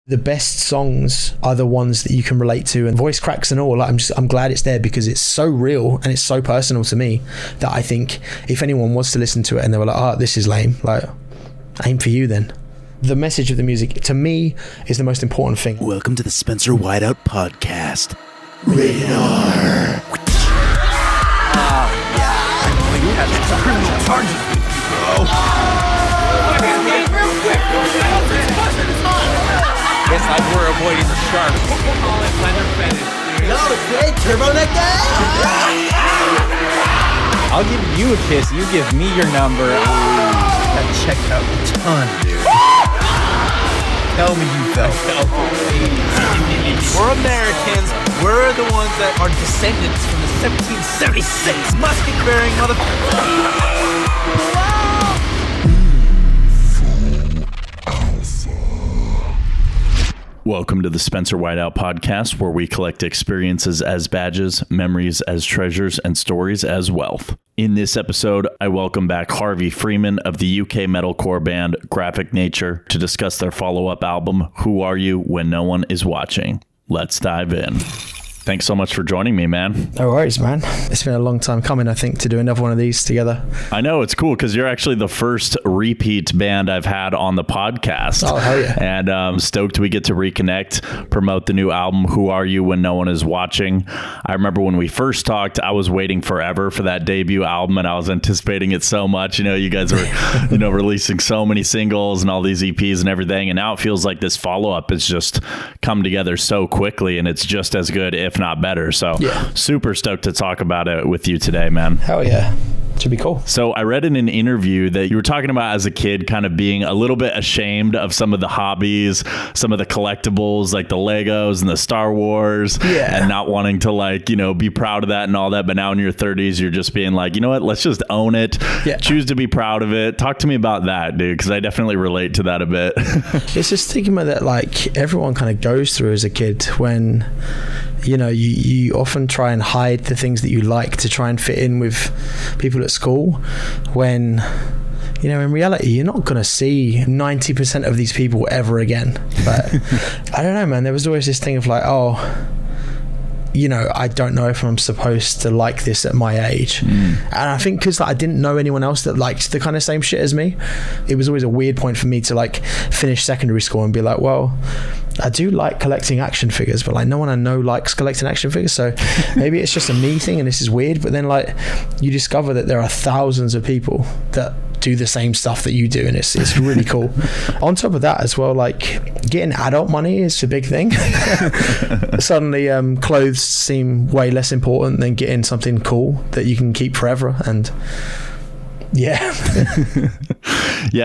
The best songs are the ones that you can relate to, and voice cracks and all. Like, I'm glad it's there because it's so real and it's so personal to me that I think if anyone was to listen to it and they were like, oh, this is lame, like, aim for you then. The message of the music, to me, is the most important thing. Welcome to the Spencer Whiteout podcast. Rated R. You have some criminal charges with you, bro. Guess like we're avoiding the sharks. Yo, great turbo neck guy. I'll give you a kiss. You give me your number. That checked out a ton, dude. Tell me you felt. We're Americans. We're the ones that are descendants from the 1776 musket-bearing motherfuckers. Welcome to the Spencer Whiteout podcast, where we collect experiences as badges, memories as treasures, and stories as wealth. In this episode, I welcome back Harvey Freeman of the UK metalcore band Graphic Nature to discuss their follow-up album, Who Are You When No One Is Watching? Let's dive in. Thanks so much for joining me, man. No worries, man. It's been a long time coming, I think, to do another one of these together. I know, it's cool because you're actually the first repeat band I've had on the podcast. Oh, hell yeah. And I'm stoked we get to reconnect, promote the new album, Who Are You When No One Is Watching? I remember when we first talked, I was waiting forever for that debut album, and I was anticipating it so much. You know, you guys were, releasing so many singles and all these EPs and everything, and now it feels like this follow-up has just come together so quickly, and it's just as good, if not better. So super stoked to talk about it with you today, man. Hell yeah. Should be cool. So I read in an interview that you were talking about as a kid kind of being a little bit ashamed of some of the hobbies, some of the collectibles like the Legos and the Star Wars, and not wanting to be proud of that and all that. But now in your 30s, you're just being like, you know what, let's just own it. Yeah. Choose to be proud of it. Talk to me about that, dude, because I definitely relate to that a bit. It's a stigma that like everyone kind of goes through as a kid when you often try and hide the things that you like to try and fit in with people at school, when in reality you're not going to see 90% of these people ever again. But I don't know, man, there was always this thing of like, I don't know if I'm supposed to like this at my age. And I think because I didn't know anyone else that liked the kind of same shit as me, it was always a weird point for me to like finish secondary school and be like, well, I do like collecting action figures, but like no one I know likes collecting action figures, so maybe it's just a me thing and this is weird. But then like you discover that there are thousands of people that do the same stuff that you do, and it's really cool. On top of that as well, like getting adult money is a big thing. Suddenly clothes seem way less important than getting something cool that you can keep forever. And yeah,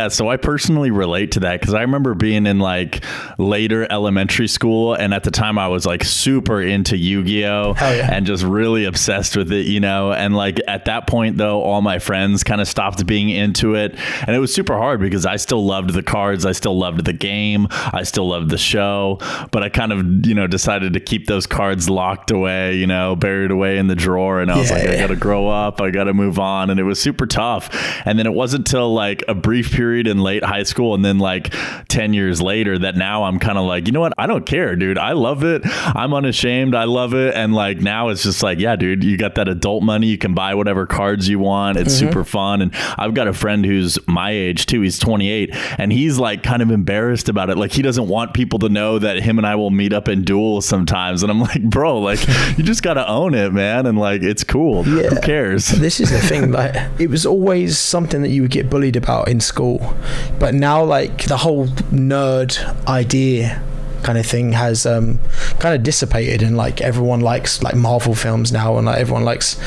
so I personally relate to that because I remember being in like later elementary school, and at the time I was like super into Yugioh and just really obsessed with it, and like at that point though, all my friends kind of stopped being into it, and it was super hard because I still loved the cards, I still loved the game, I still loved the show, but I kind of decided to keep those cards locked away, buried away in the drawer, and I was I gotta grow up, I gotta move on, and it was super tough. And then it wasn't till like a brief period in late high school and then like 10 years later that now I'm kind of like, you know what? I don't care, dude. I love it. I'm unashamed. I love it. And like now it's just like, yeah, dude, you got that adult money. You can buy whatever cards you want. It's super fun. And I've got a friend who's my age too. He's 28 and he's like kind of embarrassed about it. Like he doesn't want people to know that him and I will meet up in duels sometimes. And I'm like, bro, like you just got to own it, man. And like, it's cool. Yeah. Who cares? This is the thing. Like it was always something that you would get bullied about in school, but now like the whole nerd idea kind of thing has kind of dissipated, and like everyone likes like Marvel films now, and like everyone loves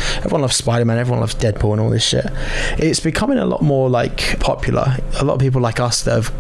Spider-Man, everyone loves Deadpool and all this shit. It's becoming a lot more like popular. A lot of people like us that have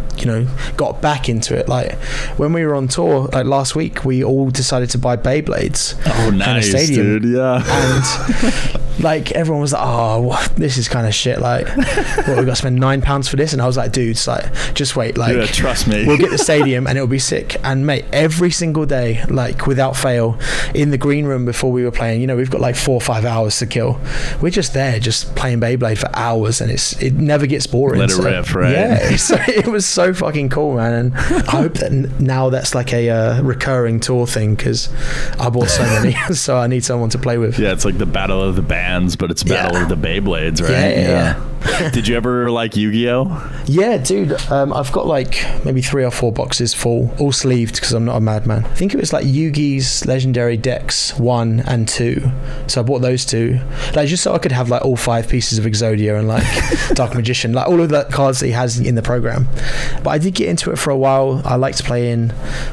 got back into it. Like when we were on tour like last week, we all decided to buy Beyblades. Oh, nice, dude. Yeah. And Like everyone was like, oh, this is kind of shit. Like, what, we got to spend £9 for this? And I was like, dude, it's like, just wait. Like, yeah, trust me. We'll get the stadium and it'll be sick. And mate, every single day, like without fail, in the green room before we were playing, you know, we've got like 4 or 5 hours to kill. We're just there, just playing Beyblade for hours, and it never gets boring. Let it riff, right? Yeah, so it was so fucking cool, man. And I hope that now that's like a recurring tour thing, because I bought so many, so I need someone to play with. Yeah, it's like the battle of the bands, but it's battle of the Beyblades, right? Yeah. Did you ever like Yu-Gi-Oh? Yeah, dude. I've got like maybe 3 or 4 boxes full, all sleeved because I'm not a madman. I think it was like Yugi's Legendary Decks 1 and 2. So I bought those 2, like just so I could have like all 5 pieces of Exodia and like Dark Magician, like all of the cards that he has in the program. But I did get into it for a while. I like to play in,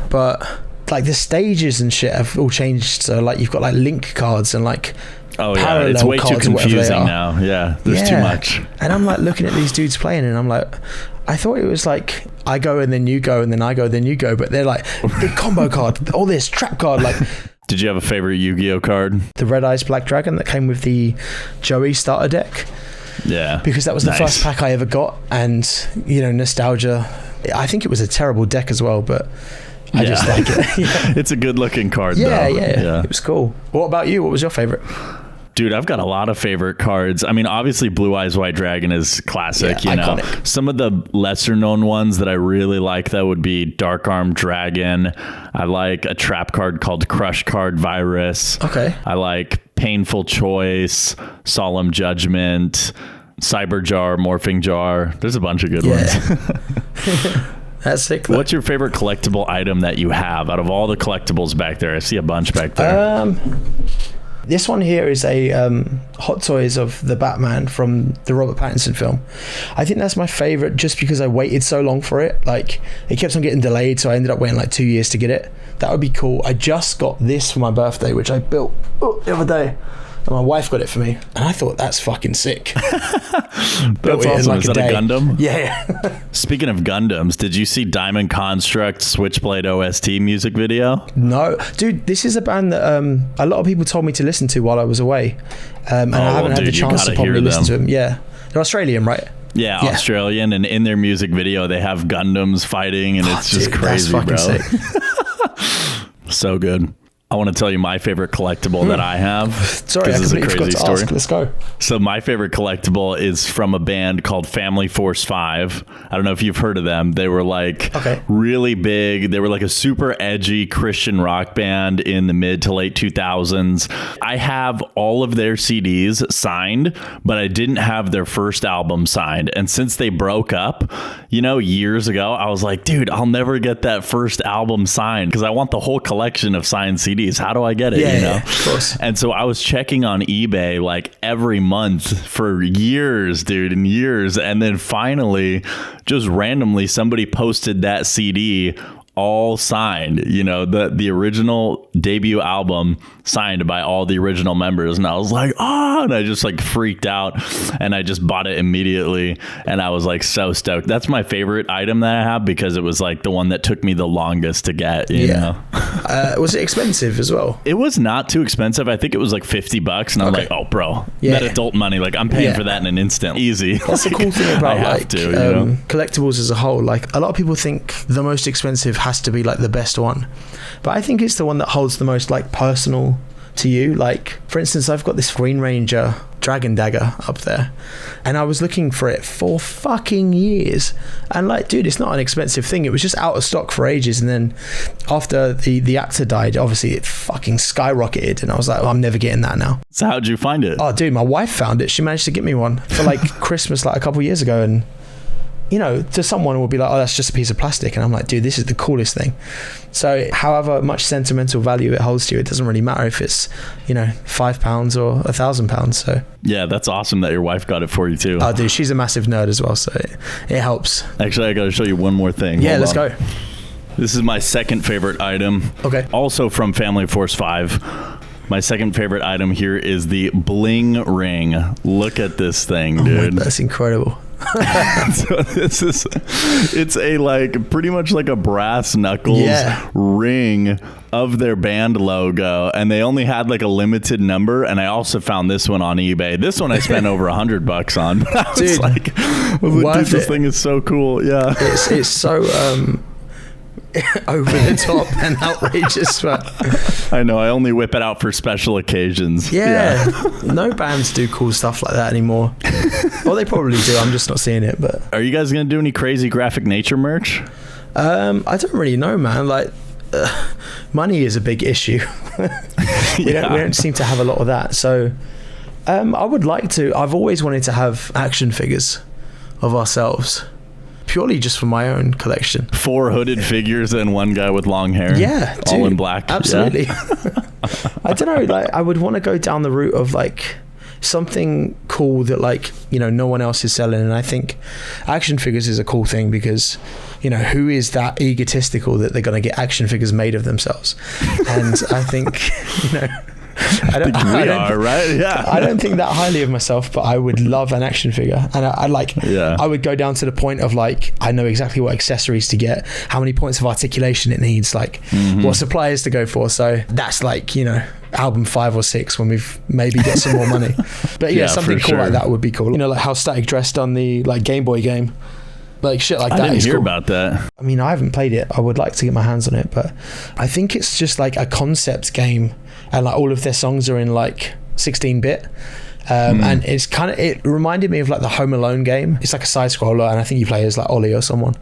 but like the stages and shit have all changed. So like you've got like link cards and like it's way too confusing now. Yeah, there's too much. And I'm like looking at these dudes playing, and I'm like, I thought it was like I go and then you go and then I go then you go, but they're like big combo card, all this trap card. Like, did you have a favorite Yu-Gi-Oh card? The Red Eyes Black Dragon that came with the Joey starter deck. Yeah, because that was the first pack I ever got, and you know, nostalgia. I think it was a terrible deck as well, but I just like it. It's a good looking card. Yeah, it was cool. What about you? What was your favorite? Dude, I've got a lot of favorite cards. I mean, obviously Blue Eyes White Dragon is classic, you know. Iconic. Some of the lesser known ones that I really like, that would be Dark Arm Dragon. I like a trap card called Crush Card Virus. Okay. I like Painful Choice, Solemn Judgment, Cyber Jar, Morphing Jar. There's a bunch of good ones. That's sick, though. What's your favorite collectible item that you have out of all the collectibles back there? I see a bunch back there. This one here is a Hot Toys of the Batman from the Robert Pattinson film. I think that's my favorite just because I waited so long for it. Like, it kept on getting delayed, so I ended up waiting like 2 years to get it. That would be cool. I just got this for my birthday, which I built the other day. And my wife got it for me, and I thought, that's fucking sick. That's awesome. Like, is that a Gundam? Yeah. Speaking of Gundams, did you see Diamond Construct Switchblade OST music video? No. Dude, this is a band that a lot of people told me to listen to while I was away. And I haven't had the chance to probably listen to them. Yeah. They're Australian, right? Yeah, Australian, and in their music video, they have Gundams fighting, and it's just crazy, that's fucking bro. Sick. So good. I want to tell you my favorite collectible that I have. Sorry, I completely forgot to ask. Let's go. So my favorite collectible is from a band called Family Force 5. I don't know if you've heard of them. They were like really big. They were like a super edgy Christian rock band in the mid to late 2000s. I have all of their CDs signed, but I didn't have their first album signed. And since they broke up, you know, years ago, I was like, dude, I'll never get that first album signed because I want the whole collection of signed CDs. How do I get it? You know? Yeah, of course. And so I was checking on eBay like every month for years, dude, and years. And then finally, just randomly, somebody posted that CD all signed, you know, the original debut album signed by all the original members. And I was like, and I just like freaked out, and I just bought it immediately. And I was like so stoked. That's my favorite item that I have because it was like the one that took me the longest to get, you know. Was it expensive as well? It was not too expensive. I think it was like $50, and I'm like, oh, bro, that adult money, like I'm paying for that in an instant. Easy. That's like, the cool thing about you know? Collectibles as a whole. Like, a lot of people think the most expensive has to be like the best one, but I think it's the one that holds the most like personal to you. Like, for instance, I've got this Green Ranger Dragon Dagger up there, and I was looking for it for fucking years, and like, dude, it's not an expensive thing. It was just out of stock for ages, and then after the actor died, obviously it fucking skyrocketed, and I was like, I'm never getting that now. So how'd you find it? Oh, dude, my wife found it. She managed to get me one for like Christmas like a couple years ago, and you know, to someone will be like, oh, that's just a piece of plastic. And I'm like, dude, this is the coolest thing. So however much sentimental value it holds to you, it doesn't really matter if it's, you know, £5 or £1,000. So yeah, that's awesome that your wife got it for you too. Oh, dude, she's a massive nerd as well, so it helps. Actually, I got to show you one more thing. Yeah, let's go. This is my second favorite item. Okay. Also from Family Force 5. My second favorite item here is the bling ring. Look at this thing, dude. That's incredible. So it's a like pretty much like a brass knuckles ring of their band logo, and they only had like a limited number. And I also found this one on eBay. This one I spent over $100 on. But I was like, dude, this thing is so cool. Yeah, it's so over the top and outrageous, but I know I only whip it out for special occasions. Yeah. No bands do cool stuff like that anymore. Well, they probably do, I'm just not seeing it. But are you guys gonna do any crazy graphic nature merch? I don't really know, man. Like money is a big issue. we don't seem to have a lot of that, so I would like to. I've always wanted to have action figures of ourselves, purely just for my own collection. 4 hooded figures and one guy with long hair. Yeah, all in black. Absolutely. Yeah. I don't know. Like, I would want to go down the route of like something cool that like, you know, no one else is selling. And I think action figures is a cool thing because, you know, who is that egotistical that they're going to get action figures made of themselves? And I think, you know, I don't think that highly of myself, but I would love an action figure. And I would go down to the point of like, I know exactly what accessories to get, how many points of articulation it needs, like what suppliers to go for. So that's like, you know, album 5 or 6 when we've maybe got some more money. But yeah, something cool like that would be cool. You know, like how Static dressed on the like Game Boy game. Like shit like that. I didn't hear about that. I mean, I haven't played it. I would like to get my hands on it, but I think it's just like a concept game, and like all of their songs are in like 16-bit. And it's kind of, it reminded me of like the Home Alone game. It's like a side scroller, and I think you play as like Ollie or someone.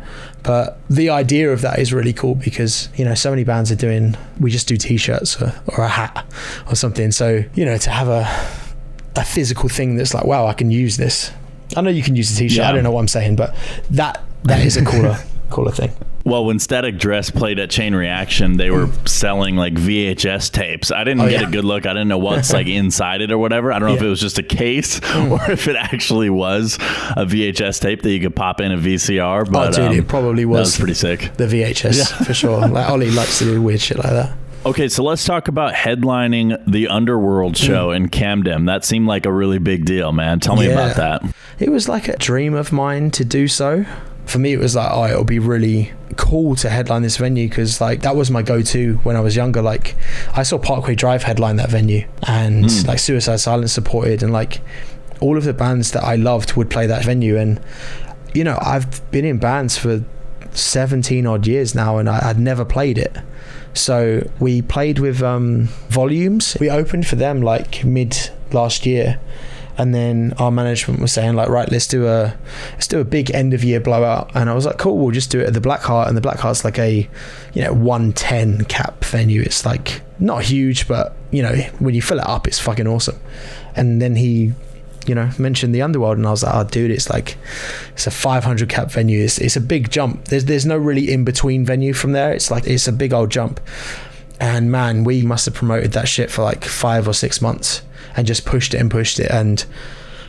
But the idea of that is really cool because, you know, so many bands are doing, we just do t-shirts or a hat or something. So, you know, to have a physical thing that's like, wow, I can use this. I know you can use a t-shirt. I don't know what I'm saying, but that is a cooler thing. Well, when Static Dress played at Chain Reaction, they were selling like VHS tapes. I didn't get a good look. I didn't know what's like inside it or whatever. I don't know if it was just a case or if it actually was a VHS tape that you could pop in a VCR. But it probably was. That was pretty sick. The VHS for sure. Like Ollie likes to do weird shit like that. Okay, so let's talk about headlining the Underworld show in Camden. That seemed like a really big deal, man. Tell me about that. It was like a dream of mine to do so. For me, it was like, it'll be really cool to headline this venue because like that was my go-to when I was younger. Like I saw Parkway Drive headline that venue, and like Suicide Silence supported, and like all of the bands that I loved would play that venue. And you know, I've been in bands for 17 odd years now, and I'd never played it. So we played with Volumes. We opened for them like mid last year, and then our management was saying like, right, let's do a big end of year blowout. And I was like, cool, we'll just do it at the Black Heart. And the Black Heart's like a, you know, 110 cap venue. It's like not huge, but you know, when you fill it up, it's fucking awesome. And then he, you know, mentioned the Underworld, and I was like, oh dude, it's a 500 cap venue. It's a big jump. There's no really in between venue from there. It's like, it's a big old jump. And man, we must have promoted that shit for like 5 or 6 months and just pushed it. And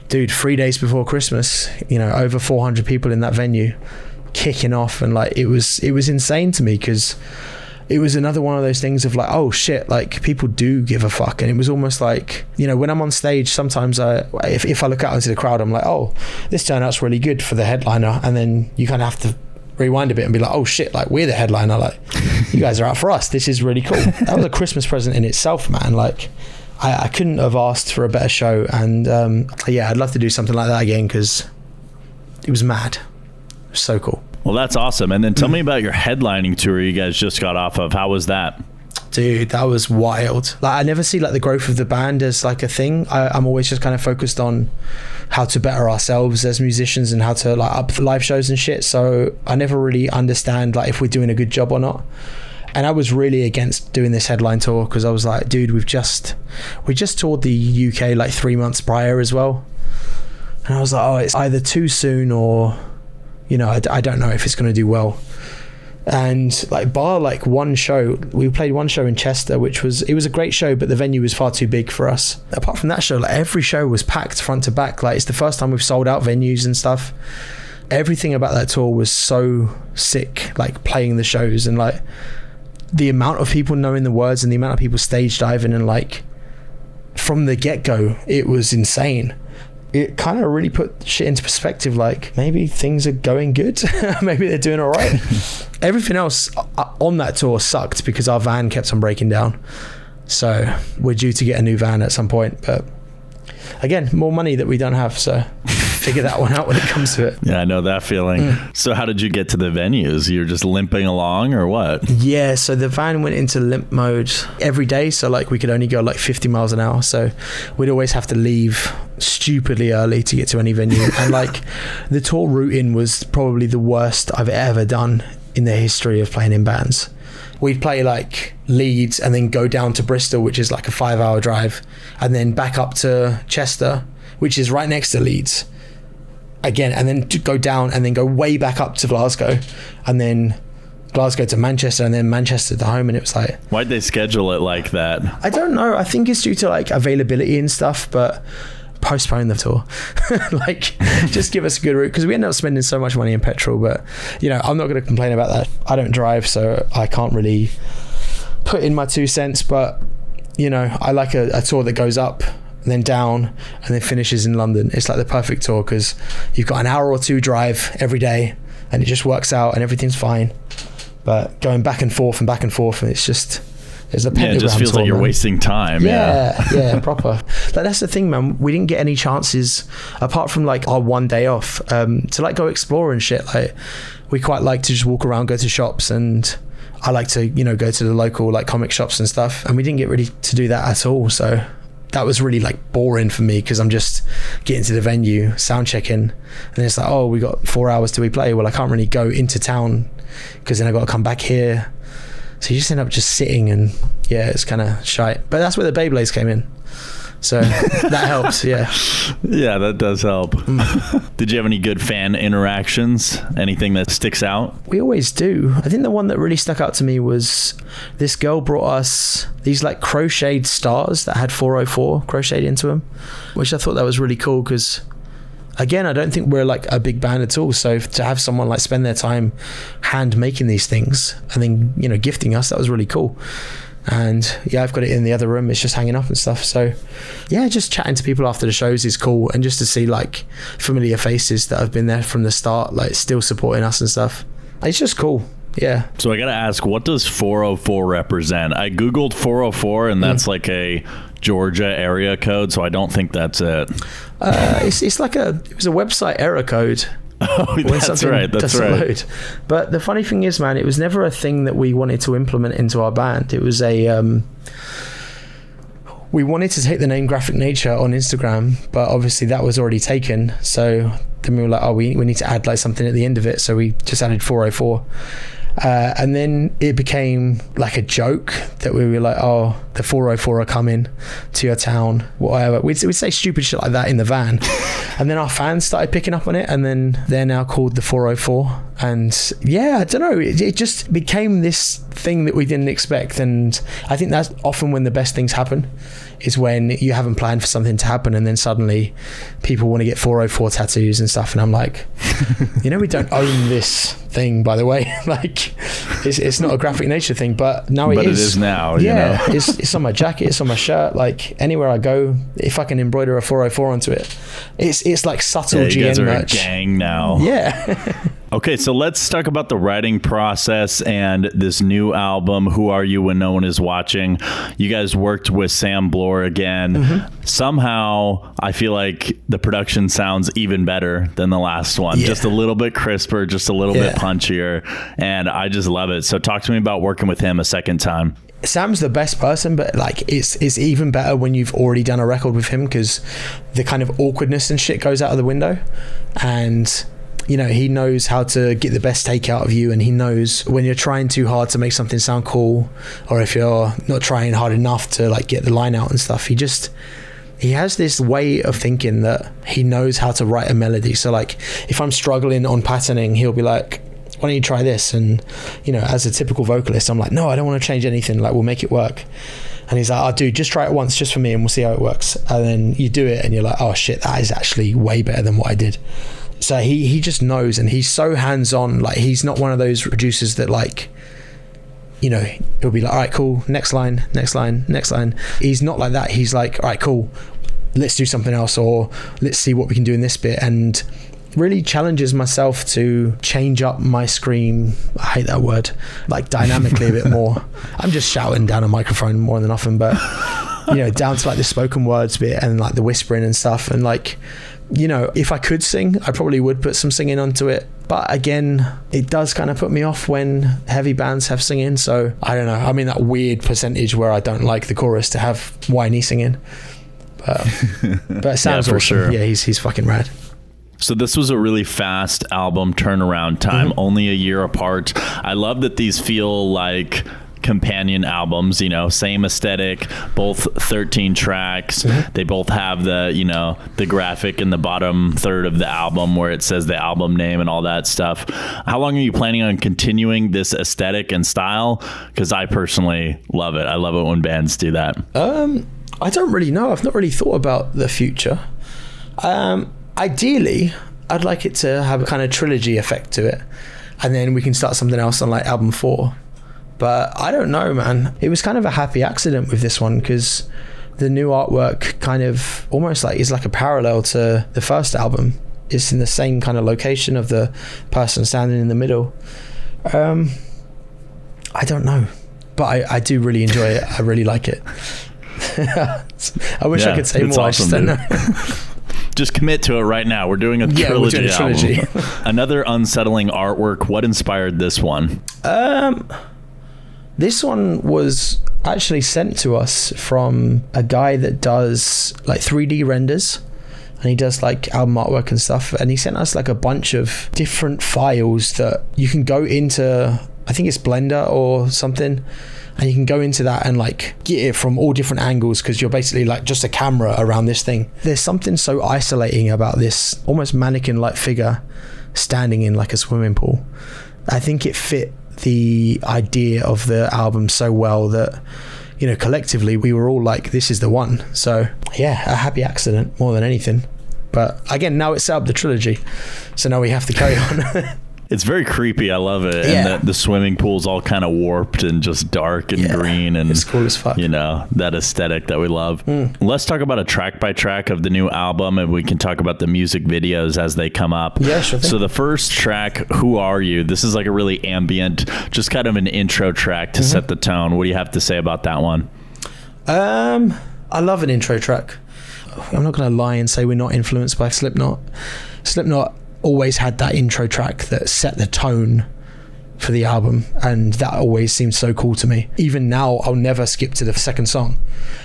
dude, 3 days before Christmas, you know, over 400 people in that venue kicking off. And like, it was insane to me because it was another one of those things of like, oh shit, like people do give a fuck. And it was almost like, you know, when I'm on stage, sometimes if I look out into the crowd, I'm like, oh, this turnout's really good for the headliner. And then you kind of have to rewind a bit and be like, oh shit, like we're the headliner, like you guys are out for us, this is really cool. That was a Christmas present in itself, man. Like I couldn't have asked for a better show. And yeah, I'd love to do something like that again because it was mad. It was so cool. Well, that's awesome. And then tell me about your headlining tour you guys just got off of. How was that? Dude, that was wild. Like I never see like the growth of the band as like a thing. I'm always just kind of focused on how to better ourselves as musicians and how to like up the live shows and shit. So I never really understand like if we're doing a good job or not. And I was really against doing this headline tour because I was like, dude, we just toured the UK like 3 months prior as well. And I was like, oh, it's either too soon or, you know, I don't know if it's going to do well. And like bar like one show, we played one show in Chester, it was a great show, but the venue was far too big for us. Apart from that show, like every show was packed front to back. Like it's the first time we've sold out venues and stuff. Everything about that tour was so sick, like playing the shows and like the amount of people knowing the words and the amount of people stage diving and like from the get-go, it was insane. it kind of really put shit into perspective. Like, maybe things are going good. Maybe they're doing all right. Everything else on that tour sucked because our van kept on breaking down. So we're due to get a new van at some point, but again, more money that we don't have, so figure that one out when it comes to it. Yeah, I know that feeling. So how did you get to the venues? You're just limping along or what? Yeah, so the van went into limp mode every day, so like we could only go like 50 miles an hour, so we'd always have to leave stupidly early to get to any venue. And like the tour routing was probably the worst I've ever done in the history of playing in bands. We'd play like Leeds and then go down to Bristol, which is like a 5-hour drive, and then back up to Chester, which is right next to Leeds again, and then to go down and then go way back up to Glasgow, and then Glasgow to Manchester, and then Manchester to home. And it was like, why'd they schedule it like that? I don't know. I think it's due to like availability and stuff, but postpone the tour. Like, just give us a good route, because we end up spending so much money in petrol. But you know, I'm not going to complain about that. I don't drive, so I can't really put in my 2 cents. But you know, I like a tour that goes up and then down and then finishes in London. It's like the perfect tour, because you've got an hour or 2 drive every day and it just works out and everything's fine. But going back and forth and it's just, there's a pentagram. Yeah, it just feels tour, like you're man. wasting time. Yeah, proper. Like, that's the thing, man. We didn't get any chances apart from like our one day off to like go explore and shit. Like, we quite like to just walk around, go to shops, and I like to, you know, go to the local like comic shops and stuff. And we didn't get really to do that at all. So that was really like boring for me, because I'm just getting to the venue, sound checking, and it's like, oh, we got 4 hours till we play. Well, I can't really go into town because then I got to come back here. So you just end up just sitting, and yeah, it's kind of shite. But that's where the Beyblades came in. So that helps, yeah. Yeah, that does help. Did you have any good fan interactions? Anything that sticks out? We always do. I think the one that really stuck out to me was this girl brought us these like crocheted stars that had 404 crocheted into them, which I thought that was really cool, because again, I don't think we're like a big band at all. So to have someone like spend their time hand making these things and then, you know, gifting us, that was really cool. And yeah, I've got it in the other room. It's just hanging up and stuff. So yeah, just chatting to people after the shows is cool. And just to see like familiar faces that have been there from the start, like still supporting us and stuff. It's just cool. Yeah. So I got to ask, what does 404 represent? I Googled 404 and that's like a Georgia area code. So I don't think that's it. It's like it was a website error code. Oh, that's right. That's right. Load. But the funny thing is, man, it was never a thing that we wanted to implement into our band. It was we wanted to take the name Graphic Nature on Instagram, but obviously that was already taken. So then we were like, oh, we need to add like something at the end of it. So we just added 404. And then it became like a joke that we were like, oh, the 404 are coming to your town, whatever. We'd say stupid shit like that in the van. And then our fans started picking up on it, and then they're now called the 404. And yeah, I don't know, it just became this thing that we didn't expect. And I think that's often when the best things happen, is when you haven't planned for something to happen and then suddenly people want to get 404 tattoos and stuff. And I'm like, you know, we don't own this thing, by the way. Like, it's not a Graphic Nature thing, but now it is. But it is now, yeah, you know? it's on my jacket, it's on my shirt. Like, anywhere I go, if I can embroider a 404 onto it, it's like subtle GN you guys are merch. a gang now. Yeah. Okay, so let's talk about the writing process and this new album, Who Are You When No One Is Watching? You guys worked with Sam Bloor again. Somehow, I feel like the production sounds even better than the last one. Yeah. Just a little bit crisper, just a little bit punchier, and I just love it. So talk to me about working with him a second time. Sam's the best person, but like it's even better when you've already done a record with him, because the kind of awkwardness and shit goes out of the window. And you know, he knows how to get the best take out of you, and he knows when you're trying too hard to make something sound cool, or if you're not trying hard enough to like get the line out and stuff. He has this way of thinking that he knows how to write a melody. So like if I'm struggling on patterning, he'll be like, why don't you try this? And you know, as a typical vocalist, I'm like, no, I don't want to change anything, like we'll make it work. And he's like, oh dude, just try it once just for me and we'll see how it works. And then you do it and you're like, oh shit, that is actually way better than what I did. So he just knows, and he's so hands-on. Like, he's not one of those producers that, like, you know, he'll be like, all right, cool, next line. He's not like that. He's like, all right, cool, let's do something else, or let's see what we can do in this bit, and really challenges myself to change up my scream. I hate that word, like dynamically a bit more. I'm just shouting down a microphone more than often, but down to like the spoken words bit and like the whispering and stuff. And like, if I could sing, I probably would put some singing onto it. But again, it does kind of put me off when heavy bands have singing. So I don't know. I mean, that weird percentage where I don't like the chorus to have whiny singing. But it sounds awesome. Sure. Yeah, he's fucking rad. So this was a really fast album turnaround time, only a year apart. I love that these feel like companion albums, same aesthetic, both 13 tracks. They both have the graphic in the bottom third of the album where it says the album name and all that stuff. How long are you planning on continuing this aesthetic and style? Because I personally love it. I love it when bands do that. I don't really know. I've not really thought about the future. Ideally, I'd like it to have a kind of trilogy effect to it, and then we can start something else on like album 4. But I don't know, man. It was kind of a happy accident with this one, because the new artwork kind of almost like is like a parallel to the first album. It's in the same kind of location of the person standing in the middle. I don't know, but I do really enjoy it. I really like it. I wish I could say more. Awesome, I just don't know. Just commit to it right now. We're doing a trilogy album. Another unsettling artwork. What inspired this one? This one was actually sent to us from a guy that does like 3D renders, and he does like album artwork and stuff. And he sent us like a bunch of different files that you can go into, I think it's Blender or something, and you can go into that and like get it from all different angles, because you're basically like just a camera around this thing. There's something so isolating about this almost mannequin-like figure standing in like a swimming pool. I think it fit the idea of the album so well that, collectively we were all like, this is the one. So yeah, a happy accident more than anything. But again, now it's set up the trilogy, so now we have to carry on. It's very creepy. I love it. Yeah. And the swimming pool's all kind of warped and just dark and green. And it's cool as fuck. That aesthetic that we love. Let's talk about a track by track of the new album, and we can talk about the music videos as they come up. Yeah, sure thing. So the first track, Who Are You? This is like a really ambient, just kind of an intro track to set the tone. What do you have to say about that one? I love an intro track. I'm not going to lie and say we're not influenced by Slipknot. Slipknot always had that intro track that set the tone for the album, and that always seemed so cool to me. Even now, I'll never skip to the second song.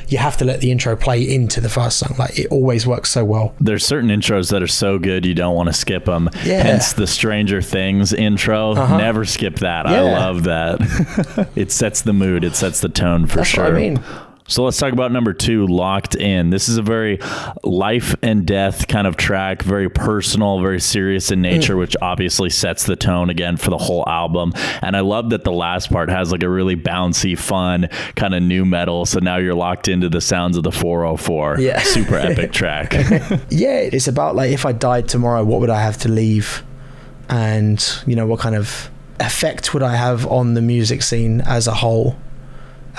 You have to let the intro play into the first song. Like, it always works so well. There's certain intros that are so good you don't want to skip them. Yeah. Hence the Stranger Things intro. Never skip that. Yeah. I love that. It sets the mood. It sets the tone for sure. That's what I mean. So let's talk about number 2, Locked In. This is a very life and death kind of track, very personal, very serious in nature, which obviously sets the tone again for the whole album. And I love that the last part has like a really bouncy, fun kind of new metal. So now you're locked into the sounds of the 404. Yeah. Super epic track. Yeah, it's about like, if I died tomorrow, what would I have to leave? And, what kind of effect would I have on the music scene as a whole?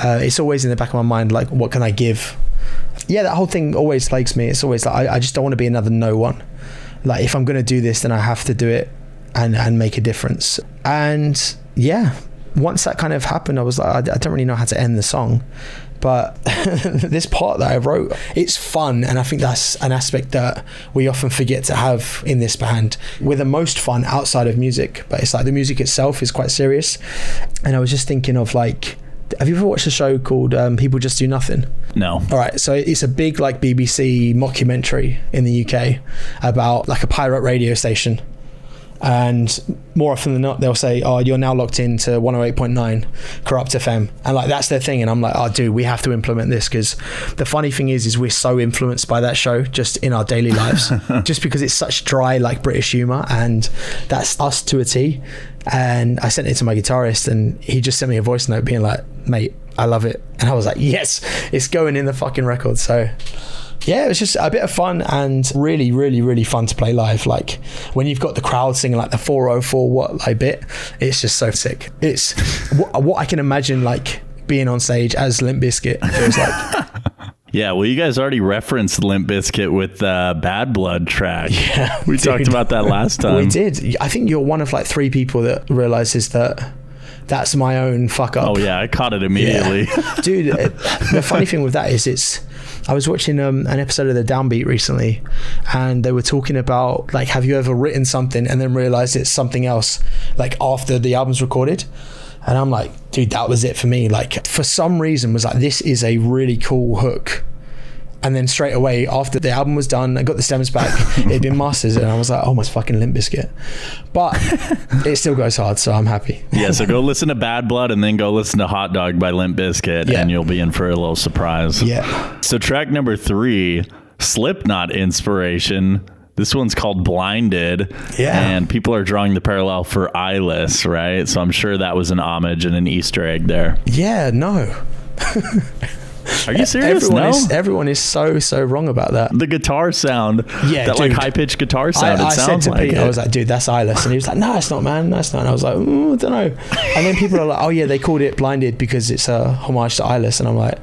It's always in the back of my mind, like, what can I give? Yeah, that whole thing always plagues me. It's always like, I just don't want to be another no one. Like, if I'm going to do this, then I have to do it and make a difference. And yeah, once that kind of happened, I was like, I don't really know how to end the song. But this part that I wrote, it's fun, and I think that's an aspect that we often forget to have in this band. We're the most fun outside of music, but it's like the music itself is quite serious. And I was just thinking of like, have you ever watched a show called People Just Do Nothing? No. All right, so it's a big like BBC mockumentary in the UK about like a pirate radio station. And more often than not, they'll say, oh, you're now locked into 108.9 Corrupt FM. And like, that's their thing. And I'm like, oh, dude, we have to implement this, because the funny thing is we're so influenced by that show just in our daily lives, just because it's such dry, like British humor. And that's us to a T. And I sent it to my guitarist, and he just sent me a voice note being like, mate, I love it. And I was like, yes, it's going in the fucking record. So yeah, it was just a bit of fun, and really, really, really fun to play live. Like, when you've got the crowd singing like the 404 what like bit, it's just so sick. It's what I can imagine like being on stage as Limp Bizkit feels like. Yeah, well, you guys already referenced Limp Bizkit with the Bad Blood track. Yeah, we talked about that last time. We did. I think you're one of like 3 people that realizes that that's my own fuck up. Oh yeah, I caught it immediately. Yeah. Dude, the funny thing with that is I was watching an episode of The Downbeat recently, and they were talking about like, have you ever written something and then realized it's something else like after the album's recorded? And I'm like, dude, that was it for me. Like, for some reason was like, this is a really cool hook. And then straight away after the album was done, I got the stems back, it had been mastered, and I was like, oh, my fucking Limp Bizkit. But it still goes hard, so I'm happy. Yeah, so go listen to Bad Blood and then go listen to Hot Dog by Limp Bizkit, and you'll be in for a little surprise. Yeah. So track number 3, Slipknot inspiration. This one's called Blinded. Yeah. And people are drawing the parallel for Eyeless, right? So I'm sure that was an homage and an Easter egg there. Yeah, no. Are you serious? Everyone is so wrong about that. The guitar sound. Yeah, that dude. like high-pitched guitar sound. I it said sounds to like Pete, it. I was like, dude, that's Eyeless. And he was like, no, it's not, man. That's not. And I was like, I don't know. And then people are like, oh yeah, they called it Blinded because it's a homage to Eyeless. And I'm like,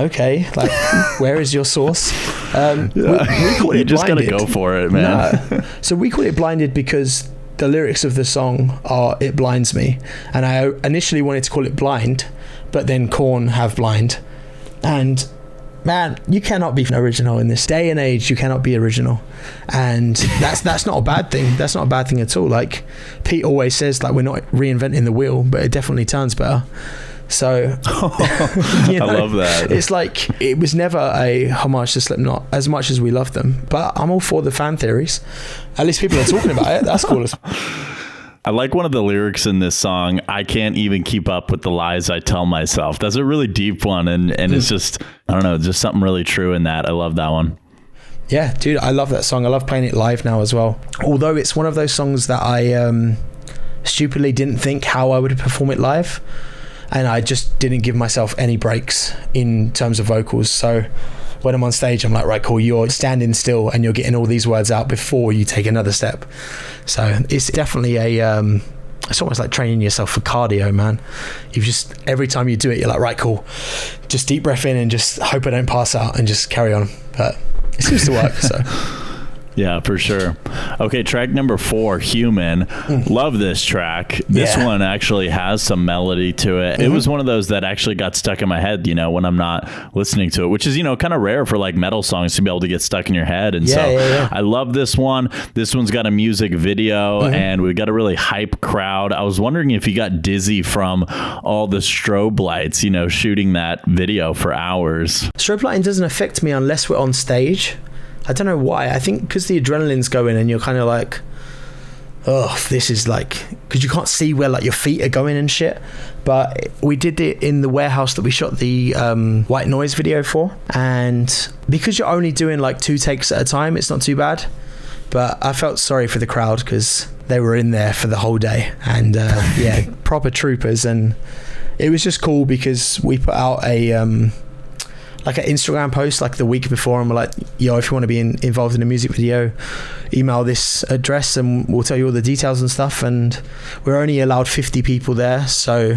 okay, like, where is your source? We call it You just Blinded. gotta go for it, man. No. So we call it Blinded because the lyrics of the song are "It Blinds Me," and I initially wanted to call it Blind, but then Korn have Blind, and man, you cannot be original in this day and age. You cannot be original, and that's not a bad thing. That's not a bad thing at all. Like Pete always says, like, we're not reinventing the wheel, but it definitely turns better. So I love that. It's like, it was never a homage to Slipknot as much as we love them, but I'm all for the fan theories. At least people are talking about it. That's cool. I like one of the lyrics in this song. I can't even keep up with the lies I tell myself. That's a really deep one, and it's just, I don't know, just something really true in that. I love that one. Yeah, dude, I love that song. I love playing it live now as well. Although it's one of those songs that I stupidly didn't think how I would perform it live, and I just didn't give myself any breaks in terms of vocals. So when I'm on stage, I'm like, right, cool, you're standing still and you're getting all these words out before you take another step. So it's definitely it's almost like training yourself for cardio, man. You've just, every time you do it, you're like, right, cool, just deep breath in and just hope I don't pass out and just carry on. But it seems to work, so. Yeah, for sure. Okay, track number 4, Human. Love this track. This one actually has some melody to it. It was one of those that actually got stuck in my head, you know, when I'm not listening to it, which is, you know, kind of rare for like metal songs to be able to get stuck in your head. And I love this one. This one's got a music video and we got a really hype crowd. I was wondering if you got dizzy from all the strobe lights, you know, shooting that video for hours. Strobe lighting doesn't affect me unless we're on stage. I don't know why. I think because the adrenaline's going and you're kind of like, oh, this is like, because you can't see where like your feet are going and shit. But we did it in the warehouse that we shot the White Noise video for, and because you're only doing like 2 takes at a time, it's not too bad. But I felt sorry for the crowd because they were in there for the whole day, and yeah, proper troopers. And it was just cool because we put out a like an Instagram post like the week before, and we're like, yo, if you want to be involved in a music video, email this address and we'll tell you all the details and stuff. And we're only allowed 50 people there, so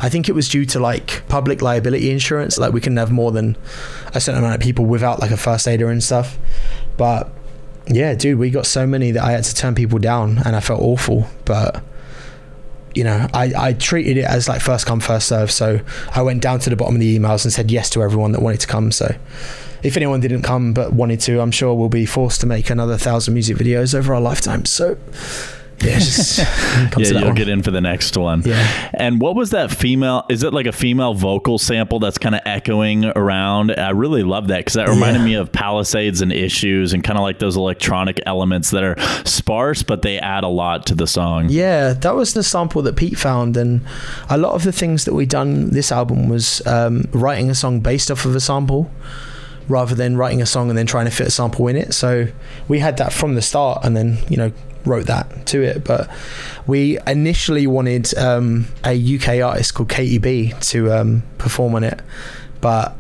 I think it was due to like public liability insurance, like we couldn't have more than a certain amount of people without like a first aider and stuff. But yeah, dude, we got so many that I had to turn people down, and I felt awful. But you know, I treated it as like first come, first serve. So I went down to the bottom of the emails and said yes to everyone that wanted to come. So if anyone didn't come but wanted to, I'm sure we'll be forced to make another 1,000 music videos over our lifetime. So yeah, just you'll get in for the next one. Yeah. And what was that female? Is it like a female vocal sample that's kind of echoing around? I really love that because that reminded me of Palisades and Issues, and kind of like those electronic elements that are sparse, but they add a lot to the song. Yeah, that was the sample that Pete found, and a lot of the things that we done this album was writing a song based off of a sample, rather than writing a song and then trying to fit a sample in it. So we had that from the start, and then, you know, wrote that to it. But we initially wanted a UK artist called Katie B to perform on it, but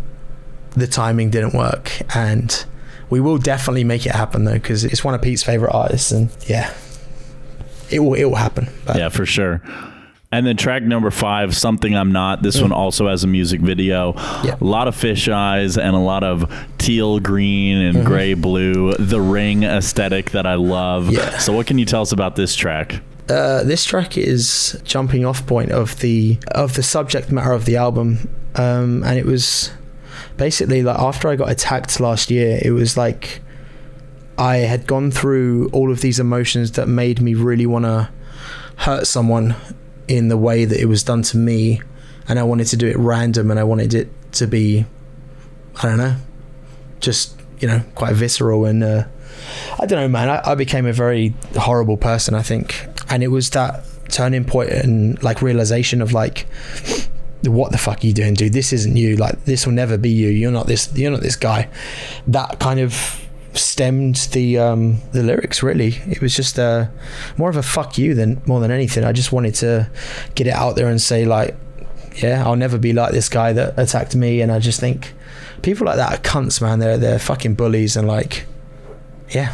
the timing didn't work, and we will definitely make it happen though, because it's one of Pete's favorite artists, and yeah, it will happen. But yeah, for sure. And then track number 5, Something I'm Not. This one also has a music video. Yeah. A lot of fish eyes and a lot of teal green and gray blue. The Ring aesthetic that I love. Yeah. So what can you tell us about this track? This track is jumping off point of the subject matter of the album. And it was basically like after I got attacked last year, it was like I had gone through all of these emotions that made me really want to hurt someone in the way that it was done to me, and I wanted to do it random, and I wanted it to be, I don't know, just, you know, quite visceral. And I don't know, man, I became a very horrible person, I think. And it was that turning point and like realization of like, what the fuck are you doing, dude? This isn't you. Like, this will never be you. You're not this guy. That kind of stemmed the lyrics, really. It was just more of a fuck you more than anything. I just wanted to get it out there and say like, yeah, I'll never be like this guy that attacked me. And I just think people like that are cunts, man. They're fucking bullies, and like, yeah,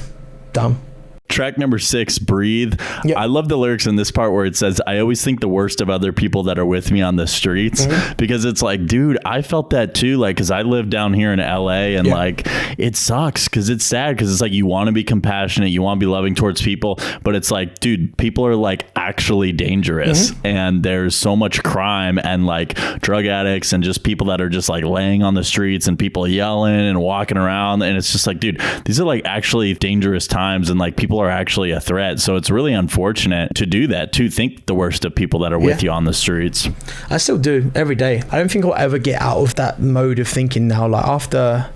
dumb. Track number 6, Breathe. Yep. I love the lyrics in this part where it says, I always think the worst of other people that are with me on the streets, because it's like, dude, I felt that too. Like, cause I live down here in LA, and like, it sucks cause it's sad. Cause it's like, you want to be compassionate, you want to be loving towards people, but it's like, dude, people are like actually dangerous, and there's so much crime and like drug addicts and just people that are just like laying on the streets and people yelling and walking around. And it's just like, dude, these are like actually dangerous times, and like people are actually a threat. So it's really unfortunate to do that, to think the worst of people that are with you on the streets. I still do every day. I don't think I'll ever get out of that mode of thinking now. Like, after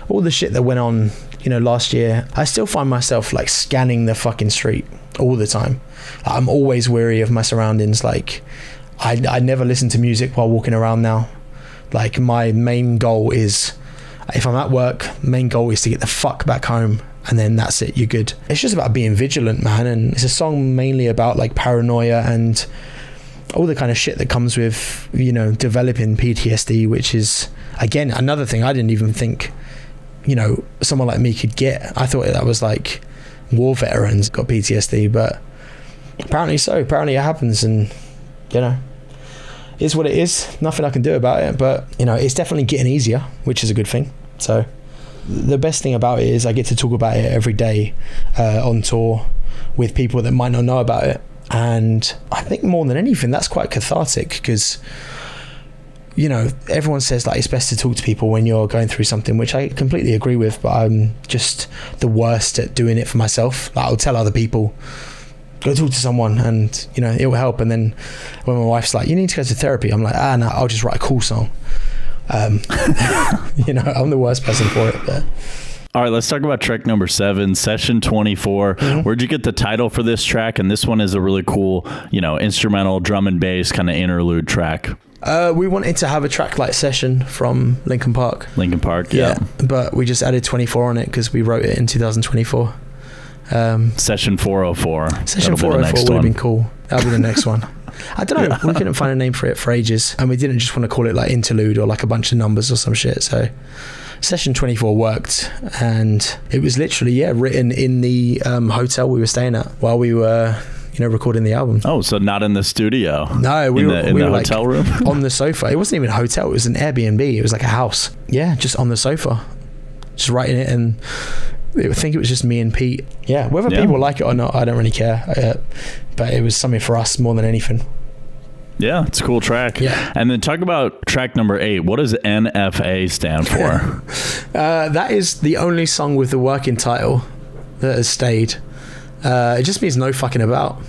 all the shit that went on, you know, last year, I still find myself like scanning the fucking street all the time. I'm always wary of my surroundings. Like, I never listen to music while walking around now. Like, my main goal is, if I'm at work, main goal is to get the fuck back home, and then that's it, you're good. It's just about being vigilant, man. And it's a song mainly about like paranoia and all the kind of shit that comes with, you know, developing PTSD, which is, again, another thing I didn't even think, you know, someone like me could get. I thought that was like war veterans got PTSD, but apparently it happens, and, you know, it's what it is. Nothing I can do about it, but, you know, it's definitely getting easier, which is a good thing. So the best thing about it is I get to talk about it every day on tour with people that might not know about it. And I think more than anything, that's quite cathartic, because, you know, everyone says like it's best to talk to people when you're going through something, which I completely agree with, but I'm just the worst at doing it for myself. Like, I'll tell other people, go talk to someone, and, you know, it will help. And then when my wife's like, you need to go to therapy, I'm like, no, I'll just write a cool song. You know, I'm the worst person for it. But all right, let's talk about track number 7, Session 24. Where'd you get the title for this track? And this one is a really cool, you know, instrumental drum and bass kind of interlude track. We wanted to have a track like Session from Linkin Park. Yeah. But we just added 24 on it because we wrote it in 2024. Session 404. Session 404 would have been cool. That'll be the next one. I don't know. We couldn't find a name for it for ages, and we didn't just want to call it like interlude or like a bunch of numbers or some shit. So Session 24 worked, and it was literally written in the hotel we were staying at while we were, you know, recording the album. Oh, so not in the studio? No, we were in the hotel room on the sofa. It wasn't even a hotel; it was an Airbnb. It was like a house. Yeah, just on the sofa, just writing it, and I think it was just me and Pete. Yeah, whether people like it or not, I don't really care. But it was something for us more than anything. Yeah, it's a cool track. Yeah. And then talk about track number 8. What does NFA stand for? That is the only song with the working title that has stayed. It just means no fucking about.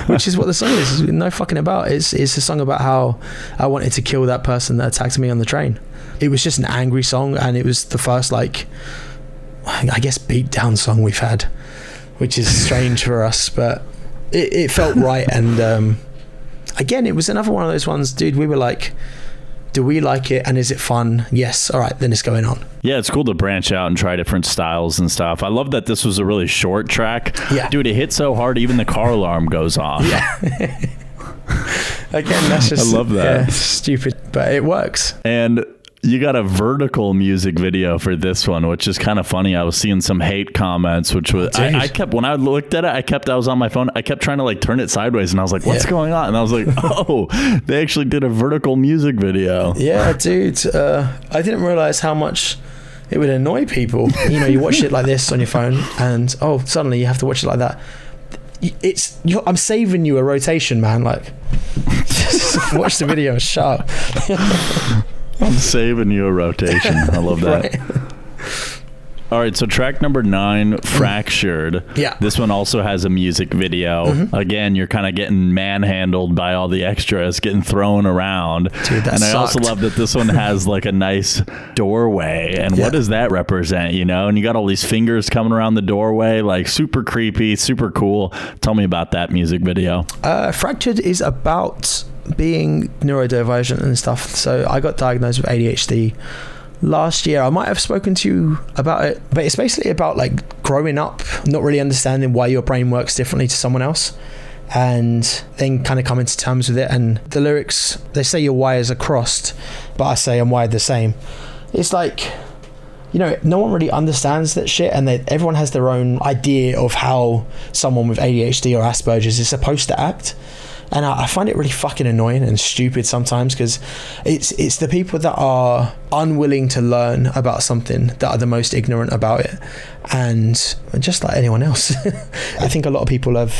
Which is what the song is. No fucking about. It's a song about how I wanted to kill that person that attacked me on the train. It was just an angry song, and it was the first, like, I guess, beat down song we've had, which is strange for us, but it felt right. And again, it was another one of those ones, dude, we were like, do we like it, and is it fun? Yes. All right, then it's going on. Yeah, it's cool to branch out and try different styles and stuff. I love that this was a really short track. Yeah. Dude, it hit so hard, even the car alarm goes off. Yeah. Again, that's just, I love that. Yeah, stupid, but it works. And You got a vertical music video for this one, which is kind of funny. I was seeing some hate comments, which was I kept, when I looked at it, I was on my phone, I kept trying to like turn it sideways, and I was like, what's going on? And I was like, oh, they actually did a vertical music video. Yeah, dude. I didn't realize how much it would annoy people. You know, you watch it like this on your phone, and suddenly you have to watch it like that. I'm saving you a rotation, man. Like, watch the video, shut up. I'm saving you a rotation. I love that. Right. All right, so track number 9, Fractured. Yeah. This one also has a music video. Again, you're kind of getting manhandled by all the extras, getting thrown around. Dude, that and I also sucked. love that this one has like a nice doorway. And what does that represent, you know? And you got all these fingers coming around the doorway, like super creepy, super cool. Tell me about that music video. Fractured is about being neurodivergent and stuff. So I got diagnosed with ADHD last year. I might have spoken to you about it, but it's basically about like growing up, not really understanding why your brain works differently to someone else, and then kind of coming to terms with it. And the lyrics, they say your wires are crossed, but I say I'm wired the same. It's like, you know, no one really understands that shit, and everyone has their own idea of how someone with ADHD or Asperger's is supposed to act. And I find it really fucking annoying and stupid sometimes, because it's the people that are unwilling to learn about something that are the most ignorant about it. And just like anyone else, I think a lot of people have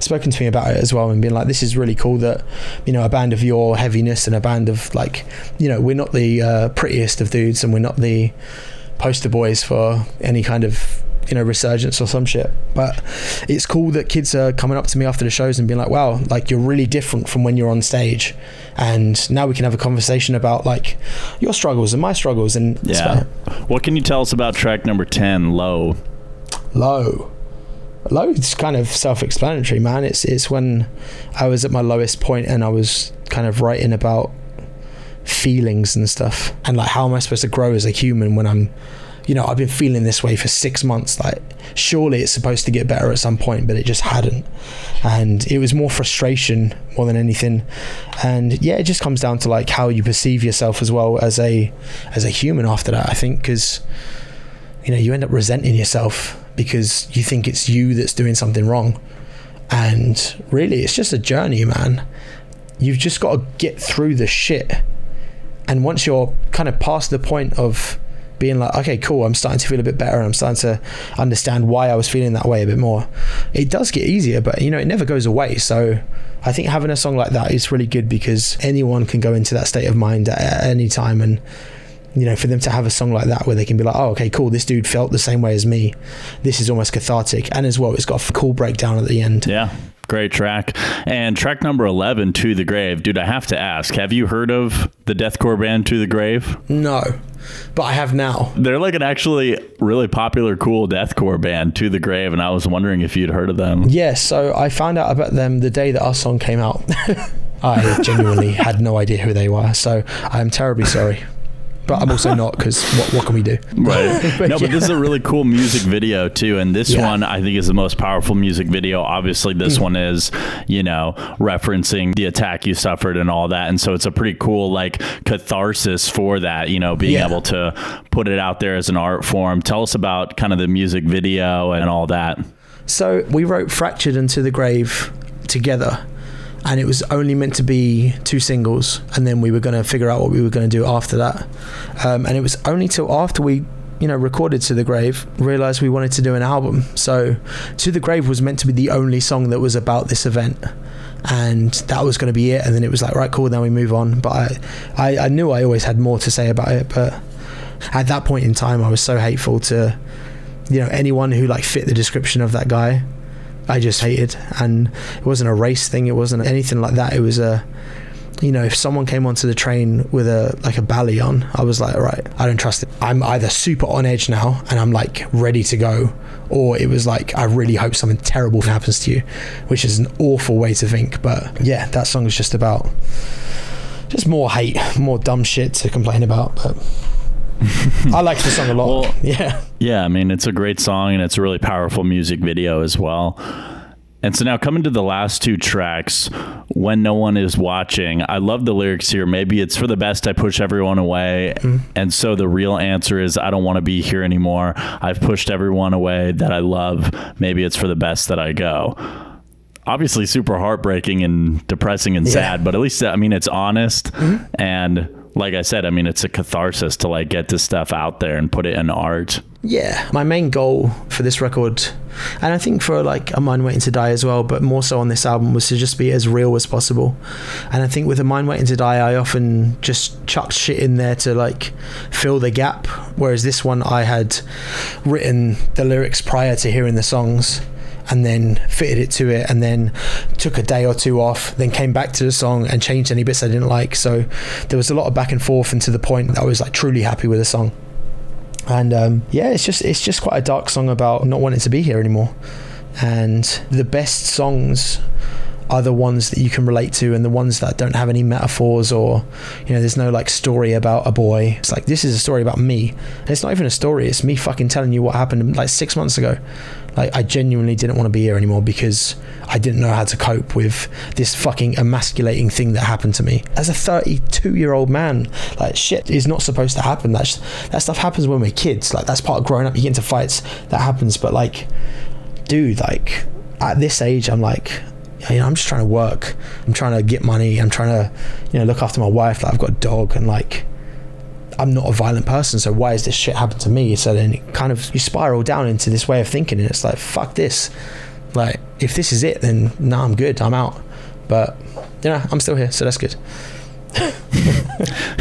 spoken to me about it as well and been like, this is really cool that, you know, a band of your heaviness and a band of like, you know, we're not the prettiest of dudes, and we're not the poster boys for any kind of, you know, resurgence or some shit, but it's cool that kids are coming up to me after the shows and being like, wow, like you're really different from when you're on stage, and now we can have a conversation about like your struggles and my struggles. And what can you tell us about track number 10, Low is kind of self-explanatory, man. It's when I was at my lowest point and I was kind of writing about feelings and stuff, and like, how am I supposed to grow as a human when I'm, you know, I've been feeling this way for 6 months. Like, surely it's supposed to get better at some point, but it just hadn't. And it was more frustration more than anything. And yeah, it just comes down to like how you perceive yourself as well as a human after that, I think, because, you know, you end up resenting yourself because you think it's you that's doing something wrong. And really, it's just a journey, man. You've just got to get through the shit. And once you're kind of past the point of being like, okay, cool, I'm starting to feel a bit better, and I'm starting to understand why I was feeling that way a bit more, it does get easier, but you know, it never goes away. So I think having a song like that is really good, because anyone can go into that state of mind at any time. And you know, for them to have a song like that where they can be like, oh, okay, cool, this dude felt the same way as me, this is almost cathartic. And as well, it's got a cool breakdown at the end. Yeah, great track. And track number 11, To the Grave. Dude, I have to ask, have you heard of the deathcore band To the Grave? No, but I have now. They're like an actually really popular, cool deathcore band, To the Grave, and I was wondering if you'd heard of them. Yeah, so I found out about them the day that our song came out. I genuinely had no idea who they were, so I'm terribly sorry. But I'm also not, because what can we do? Right. But this is a really cool music video too, and this one I think is the most powerful music video. Obviously this one is, you know, referencing the attack you suffered and all that, and so it's a pretty cool like catharsis for that, you know, being able to put it out there as an art form. Tell us about kind of the music video and all that. So we wrote Fractured and To the Grave together, and it was only meant to be 2 singles, and then we were going to figure out what we were going to do after that. And it was only till after we, you know, recorded To the Grave, realized we wanted to do an album. So To the Grave was meant to be the only song that was about this event, and that was going to be it. And then it was like, right, cool, then we move on. But I knew I always had more to say about it, but at that point in time I was so hateful to, you know, anyone who like fit the description of that guy. I just hated. And it wasn't a race thing, it wasn't anything like that. It was a, you know, if someone came onto the train with a belly on, I was like, all right, I don't trust it. I'm either super on edge now and I'm like ready to go, or it was like, I really hope something terrible happens to you, which is an awful way to think. But yeah, that song is just about just more hate, more dumb shit to complain about. But I like the song a lot. Well, yeah, I mean, it's a great song, and it's a really powerful music video as well. And so now coming to the last two tracks, When No One Is Watching, I love the lyrics here. Maybe it's for the best I push everyone away. And so the real answer is I don't want to be here anymore. I've pushed everyone away that I love. Maybe it's for the best that I go. Obviously super heartbreaking and depressing and sad, but at least, I mean, it's honest. And like I said, I mean, it's a catharsis to like get this stuff out there and put it in art. Yeah, my main goal for this record, and I think for like A Mind Waiting to Die as well, but more so on this album, was to just be as real as possible. And I think with A Mind Waiting to Die, I often just chucked shit in there to like fill the gap, whereas this one I had written the lyrics prior to hearing the songs and then fitted it to it, and then took a day or two off, then came back to the song and changed any bits I didn't like. So there was a lot of back and forth, and to the point that I was like truly happy with the song. And it's just quite a dark song about not wanting to be here anymore. And the best songs are the ones that you can relate to, and the ones that don't have any metaphors, or there's no like story about a boy. It's like, this is a story about me, and it's not even a story, it's me fucking telling you what happened like 6 months ago. Like, I genuinely didn't want to be here anymore because I didn't know how to cope with this fucking emasculating thing that happened to me as a 32-year-old man. Like, shit is not supposed to happen. That stuff happens when we're kids. Like, that's part of growing up. You get into fights, that happens. But like, dude, like at this age, I'm like, I'm just trying to work. I'm trying to get money. I'm trying to, look after my wife. Like, I've got a dog, and like, I'm not a violent person, so why has this shit happened to me? So then it kind of, you spiral down into this way of thinking, and it's like, fuck this. Like, if this is it, then no, I'm good, I'm out. But I'm still here, so that's good.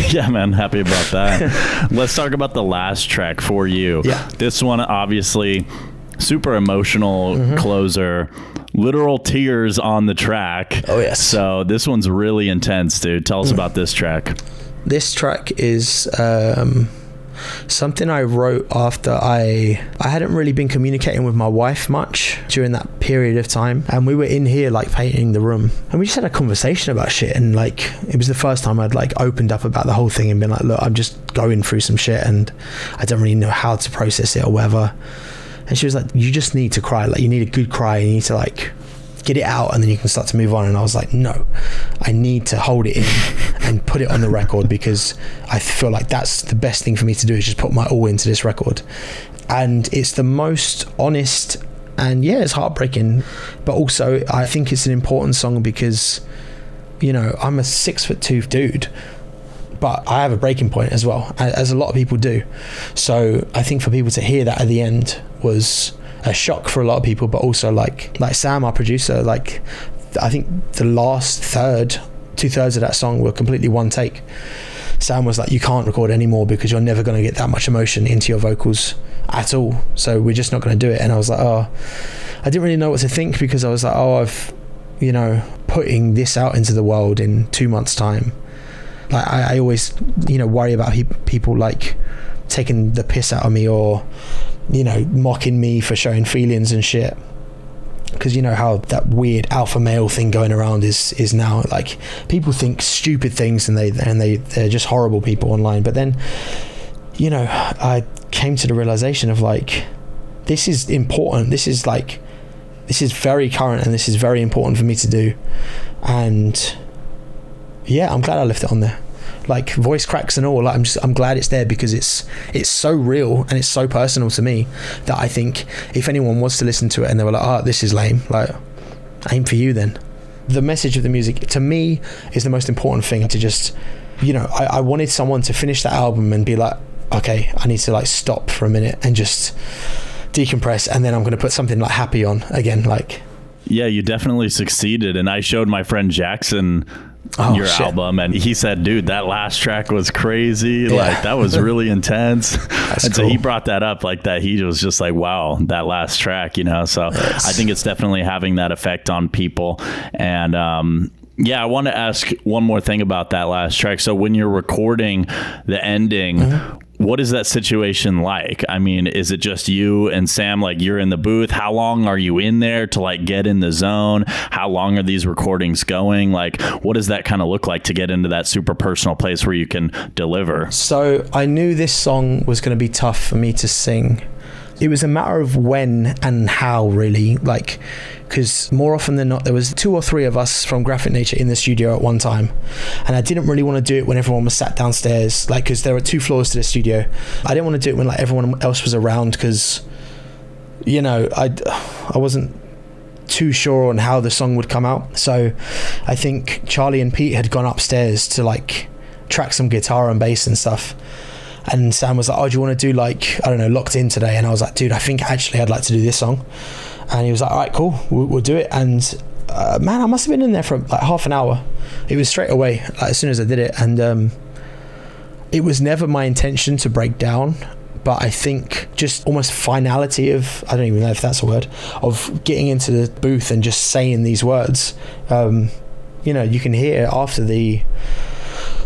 Yeah, man, happy about that. Let's talk about the last track For You. Yeah. This one, obviously, super emotional closer. Literal tears on the track. Oh yes. So this one's really intense, dude. Tell us about this track. This track is something I wrote after I hadn't really been communicating with my wife much during that period of time, and we were in here like painting the room, and we just had a conversation about shit, and like, it was the first time I'd like opened up about the whole thing and been like, look, I'm just going through some shit and I don't really know how to process it or whatever. And she was like, you just need to cry. Like, you need a good cry. You need to like get it out, and then you can start to move on. And I was like, no, I need to hold it in and put it on the record, because I feel like that's the best thing for me to do, is just put my all into this record. And it's the most honest, and yeah, it's heartbreaking, but also I think it's an important song because, I'm a 6'2" dude, but I have a breaking point as well, as a lot of people do. So I think for people to hear that at the end was a shock for a lot of people, but also like Sam, our producer, like, I think the last 2/3 of that song were completely one take. Sam was like, you can't record anymore because you're never going to get that much emotion into your vocals at all, so we're just not going to do it. And I was like, I didn't really know what to think, because I was like, I've putting this out into the world in 2 months time. Like, I always worry about people like taking the piss out of me, or mocking me for showing feelings and shit, because how that weird alpha male thing going around is now, like, people think stupid things, and they're just horrible people online. But then I came to the realization of like, this is important, this is very current, and this is very important for me to do. And yeah, I'm glad I left it on there. Like, voice cracks and all, like, I'm glad it's there, because it's so real and it's so personal to me that I think if anyone was to listen to it and they were like, this is lame, like, aim for you then. The message of the music to me is the most important thing, to just, I wanted someone to finish that album and be like, okay, I need to like stop for a minute and just decompress, and then I'm going to put something like happy on again. Like, yeah, you definitely succeeded. And I showed my friend Jackson your album, and he said, dude, that last track was crazy. Yeah. Like, that was really intense. And so he brought that up, like, that he was just like, wow, that last track, so yes. I think it's definitely having that effect on people. And I want to ask one more thing about that last track. So when you're recording the ending, what is that situation like? I mean, is it just you and Sam, like, you're in the booth? How long are you in there to like get in the zone? How long are these recordings going? Like, what does that kind of look like to get into that super personal place where you can deliver? So I knew this song was going to be tough for me to sing. It was a matter of when and how, really, like, because more often than not, there was 2 or 3 of us from Graphic Nature in the studio at one time. And I didn't really want to do it when everyone was sat downstairs, like, because there were 2 floors to the studio. I didn't want to do it when like everyone else was around, because, you know, I wasn't too sure on how the song would come out. So I think Charlie and Pete had gone upstairs to like track some guitar and bass and stuff. And Sam was like, oh, do you want to do like, I don't know, Locked In today? And I was like, dude, I think actually I'd like to do this song. And he was like, all right, cool, we'll do it. And man, I must have been in there for like half an hour. It was straight away, like, as soon as I did it. And it was never my intention to break down, but I think just almost finality of, I don't even know if that's a word, of getting into the booth and just saying these words. You know, you can hear after the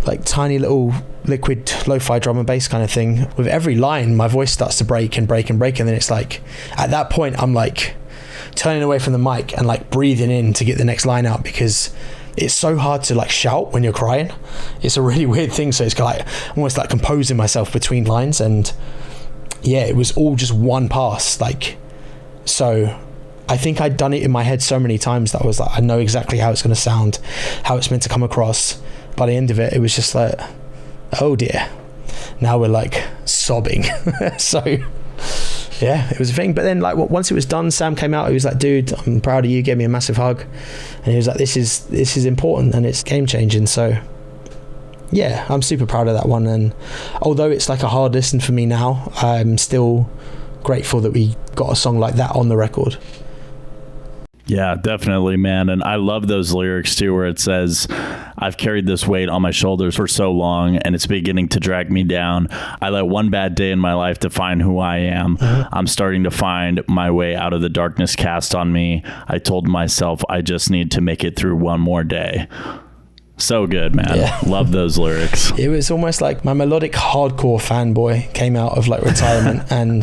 like tiny little liquid lo-fi drum and bass kind of thing. With every line, my voice starts to break and break and break, and then it's like, at that point, I'm like turning away from the mic and like breathing in to get the next line out, because it's so hard to like shout when you're crying. It's a really weird thing. So it's like almost like composing myself between lines, and yeah, it was all just one pass. Like, so I think I'd done it in my head so many times that I was like, I know exactly how it's going to sound, how it's meant to come across. By the end of it, it was just like, oh dear, now we're like sobbing. So yeah, it was a thing. But then like once it was done, Sam came out, he was like, dude, I'm proud of you, gave me a massive hug, and he was like, this is important and it's game changing. So yeah, I'm super proud of that one. And although it's like a hard listen for me now, I'm still grateful that we got a song like that on the record. Yeah, definitely, man. And I love those lyrics too, where it says, I've carried this weight on my shoulders for so long and it's beginning to drag me down. I let one bad day in my life define who I am. I'm starting to find my way out of the darkness cast on me. I told myself I just need to make it through one more day. So good, man. Yeah. Love those lyrics. It was almost like my melodic hardcore fanboy came out of like retirement, and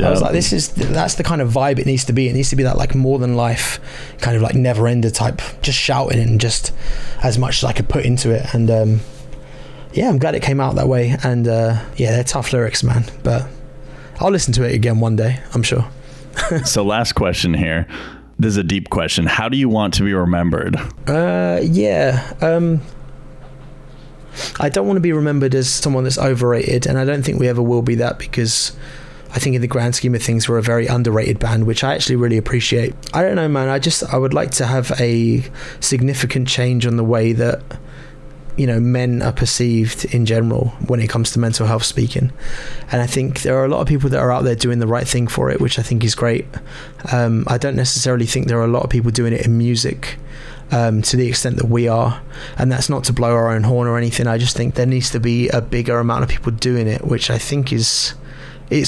I was like, that's the kind of vibe it needs to be. It needs to be that like more than life kind of like never ender type, just shouting and just as much as I could put into it. And yeah, I'm glad it came out that way. And yeah, they're tough lyrics, man, but I'll listen to it again one day, I'm sure. So last question here. This is a deep question. How do you want to be remembered? I don't want to be remembered as someone that's overrated, and I don't think we ever will be that, because I think in the grand scheme of things, we're a very underrated band, which I actually really appreciate. I don't know, man. I would like to have a significant change on the way that, you know, men are perceived in general when it comes to mental health speaking. And I think there are a lot of people that are out there doing the right thing for it, which I think is great. I don't necessarily think there are a lot of people doing it in music to the extent that we are, and that's not to blow our own horn or anything. I just think there needs to be a bigger amount of people doing it, which I think it's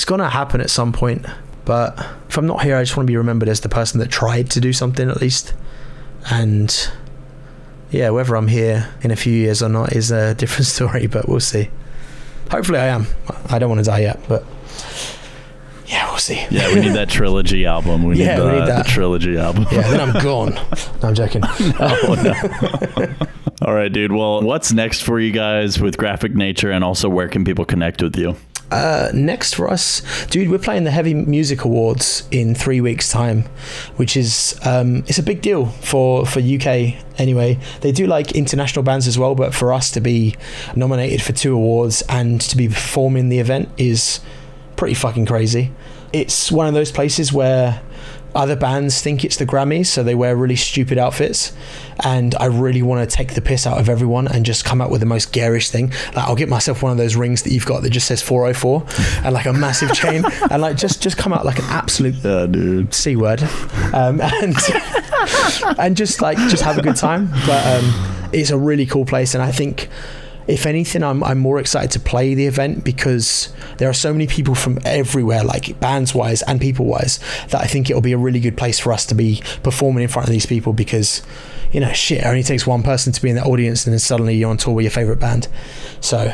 gonna happen at some point. But if I'm not here, I just want to be remembered as the person that tried to do something at least. And yeah, whether I'm here in a few years or not is a different story, but we'll see. Hopefully I am. I don't want to die yet, but yeah, we'll see. Yeah, we need that trilogy album. We need the trilogy album. Yeah, then I'm gone. No, I'm joking. No. All right, dude. Well, what's next for you guys with Graphic Nature, and also where can people connect with you? Next for us, dude, we're playing the Heavy Music Awards in 3 weeks' time, which is it's a big deal for UK anyway. They do like international bands as well, but for us to be nominated for 2 awards and to be performing the event is pretty fucking crazy. It's one of those places where other bands think it's the Grammys, so they wear really stupid outfits, and I really want to take the piss out of everyone and just come out with the most garish thing. Like, I'll get myself one of those rings that you've got that just says 404 and like a massive chain, and like just come out like an absolute C word, and just have a good time. But it's a really cool place, and I think, if anything, I'm more excited to play the event because there are so many people from everywhere, like bands-wise and people-wise, that I think it'll be a really good place for us to be performing in front of these people, because, you know, shit, it only takes one person to be in the audience and then suddenly you're on tour with your favourite band. So,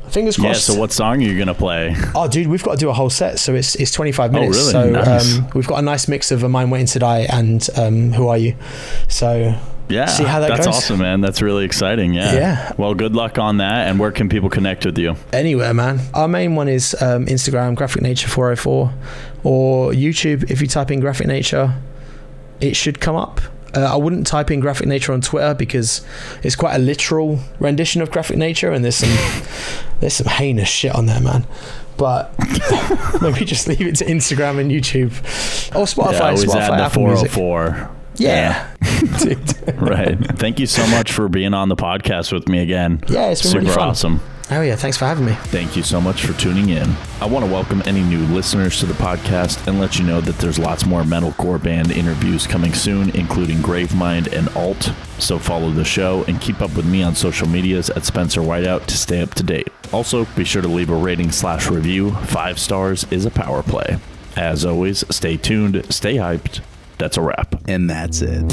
fingers crossed. Yeah, so what song are you going to play? Oh, dude, we've got to do a whole set, so it's 25 minutes. Oh, really? So nice. We've got a nice mix of A Mind Waiting to Die and Who Are You? So... yeah, see how that's goes. Awesome, man. That's really exciting. Yeah. Well, good luck on that. And where can people connect with you? Anywhere, man. Our main one is Instagram, Graphic Nature 404, or YouTube. If you type in Graphic Nature, it should come up. I wouldn't type in Graphic Nature on Twitter because it's quite a literal rendition of Graphic Nature, and there's some heinous shit on there, man. But maybe just leave it to Instagram and YouTube or Spotify. Yeah, always Spotify, add the Apple 404. Music. Yeah. Right. Thank you so much for being on the podcast with me again. Yeah, it's been super really fun. Awesome. Oh yeah, thanks for having me. Thank you so much for tuning in. I want to welcome any new listeners to the podcast and let you know that there's lots more metalcore band interviews coming soon, including Gravemind and Alt. So follow the show and keep up with me on social medias at Spencer Whiteout to stay up to date. Also, be sure to leave a rating/review. 5 stars is a power play. As always, stay tuned, stay hyped. That's a wrap. And that's it.